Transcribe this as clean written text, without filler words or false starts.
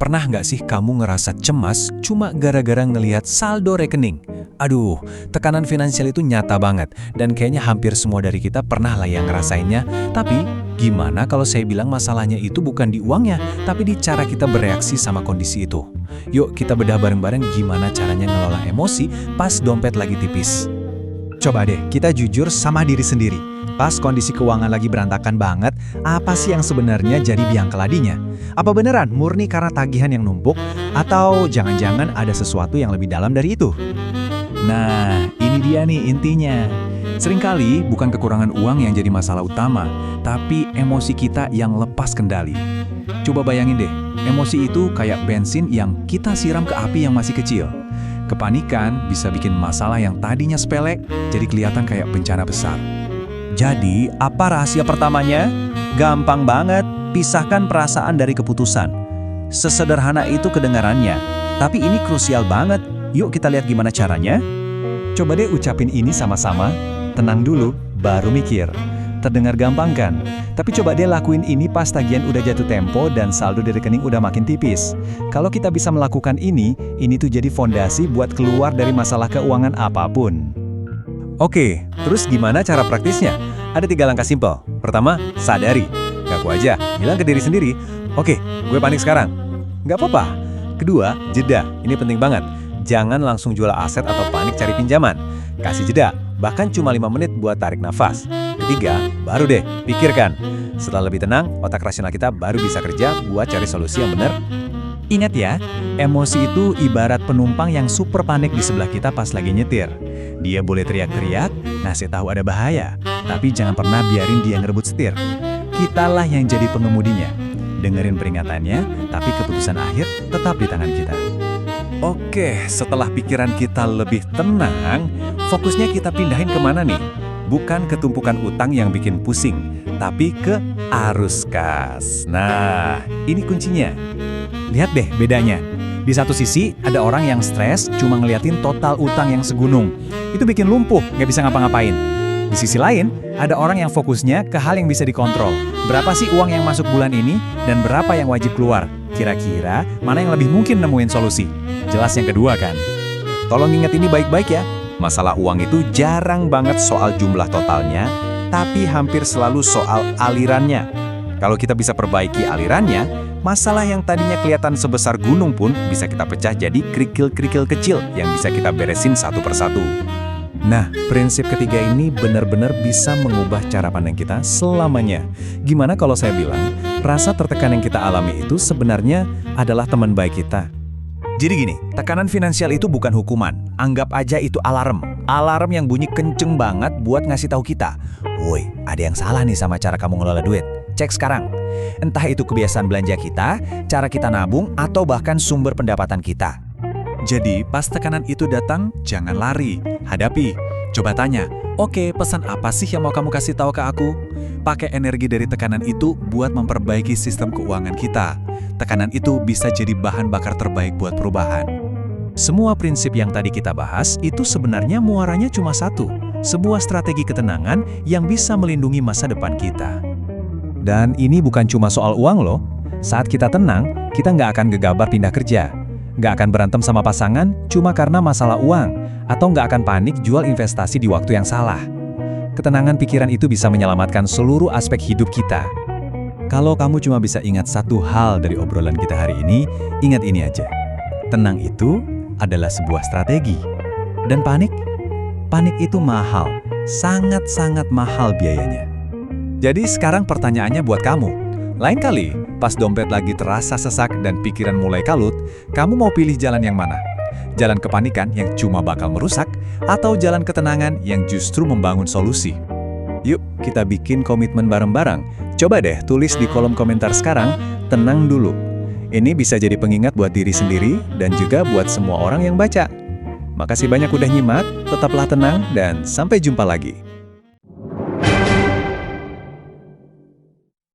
Pernah nggak sih kamu ngerasa cemas cuma gara-gara ngelihat saldo rekening? Aduh, tekanan finansial itu nyata banget, dan kayaknya hampir semua dari kita pernah lah yang ngerasainnya. Tapi, gimana kalau saya bilang masalahnya itu bukan di uangnya, tapi di cara kita bereaksi sama kondisi itu? Yuk kita bedah bareng-bareng gimana caranya ngelola emosi pas dompet lagi tipis. Coba deh, kita jujur sama diri sendiri. Pas kondisi keuangan lagi berantakan banget, apa sih yang sebenarnya jadi biang keladinya? Apa beneran murni karena tagihan yang numpuk? Atau jangan-jangan ada sesuatu yang lebih dalam dari itu? Nah, ini dia nih intinya. Seringkali bukan kekurangan uang yang jadi masalah utama, tapi emosi kita yang lepas kendali. Coba bayangin deh, emosi itu kayak bensin yang kita siram ke api yang masih kecil. Kepanikan bisa bikin masalah yang tadinya sepele jadi kelihatan kayak bencana besar. Jadi, apa rahasia pertamanya? Gampang banget, pisahkan perasaan dari keputusan. Sesederhana itu kedengarannya, tapi ini krusial banget. Yuk kita lihat gimana caranya. Coba deh ucapin ini sama-sama. Tenang dulu, baru mikir. Terdengar gampang kan? Tapi coba deh lakuin ini pas tagihan udah jatuh tempo dan saldo di rekening udah makin tipis. Kalau kita bisa melakukan ini tuh jadi fondasi buat keluar dari masalah keuangan apapun. Oke, terus gimana cara praktisnya? Ada 3 langkah simpel. Pertama, sadari. Ngaku aja, bilang ke diri sendiri, oke, gue panik sekarang. Nggak apa-apa. Kedua, jeda. Ini penting banget. Jangan langsung jual aset atau panik cari pinjaman. Kasih jeda, bahkan cuma 5 menit buat tarik nafas. Ketiga, baru deh, pikirkan. Setelah lebih tenang, otak rasional kita baru bisa kerja buat cari solusi yang benar. Ingat ya, emosi itu ibarat penumpang yang super panik di sebelah kita pas lagi nyetir. Dia boleh teriak-teriak, ngasih tahu ada bahaya, tapi jangan pernah biarin dia ngerebut setir. Kitalah yang jadi pengemudinya. Dengerin peringatannya, tapi keputusan akhir tetap di tangan kita. Oke, setelah pikiran kita lebih tenang, fokusnya kita pindahin kemana nih? Bukan ke tumpukan utang yang bikin pusing, tapi ke arus kas. Nah, ini kuncinya. Lihat deh bedanya. Di satu sisi, ada orang yang stres cuma ngeliatin total utang yang segunung. Itu bikin lumpuh, nggak bisa ngapa-ngapain. Di sisi lain, ada orang yang fokusnya ke hal yang bisa dikontrol. Berapa sih uang yang masuk bulan ini, dan berapa yang wajib keluar? Kira-kira, mana yang lebih mungkin nemuin solusi? Jelas yang kedua kan? Tolong ingat ini baik-baik ya. Masalah uang itu jarang banget soal jumlah totalnya, tapi hampir selalu soal alirannya. Kalau kita bisa perbaiki alirannya, masalah yang tadinya kelihatan sebesar gunung pun bisa kita pecah jadi kerikil-kerikil kecil yang bisa kita beresin satu persatu. Nah, prinsip ketiga ini benar-benar bisa mengubah cara pandang kita selamanya. Gimana kalau saya bilang, rasa tertekan yang kita alami itu sebenarnya adalah teman baik kita. Jadi gini, tekanan finansial itu bukan hukuman. Anggap aja itu alarm. Alarm yang bunyi kenceng banget buat ngasih tahu kita, woi, ada yang salah nih sama cara kamu ngelola duit. Cek sekarang. Entah itu kebiasaan belanja kita, cara kita nabung, atau bahkan sumber pendapatan kita. Jadi, pas tekanan itu datang, jangan lari, hadapi. Coba tanya, oke, pesan apa sih yang mau kamu kasih tahu ke aku? Pakai energi dari tekanan itu buat memperbaiki sistem keuangan kita. Tekanan itu bisa jadi bahan bakar terbaik buat perubahan. Semua prinsip yang tadi kita bahas itu sebenarnya muaranya cuma satu, sebuah strategi ketenangan yang bisa melindungi masa depan kita. Dan ini bukan cuma soal uang loh. Saat kita tenang, kita nggak akan gegabah pindah kerja. Nggak akan berantem sama pasangan cuma karena masalah uang. Atau nggak akan panik jual investasi di waktu yang salah. Ketenangan pikiran itu bisa menyelamatkan seluruh aspek hidup kita. Kalau kamu cuma bisa ingat satu hal dari obrolan kita hari ini, ingat ini aja. Tenang itu adalah sebuah strategi. Dan panik? Panik itu mahal. Sangat-sangat mahal biayanya. Jadi sekarang pertanyaannya buat kamu. Lain kali, pas dompet lagi terasa sesak dan pikiran mulai kalut, kamu mau pilih jalan yang mana? Jalan kepanikan yang cuma bakal merusak, atau jalan ketenangan yang justru membangun solusi? Yuk, kita bikin komitmen bareng-bareng. Coba deh tulis di kolom komentar sekarang, tenang dulu. Ini bisa jadi pengingat buat diri sendiri dan juga buat semua orang yang baca. Makasih banyak udah nyimak, tetaplah tenang, dan sampai jumpa lagi.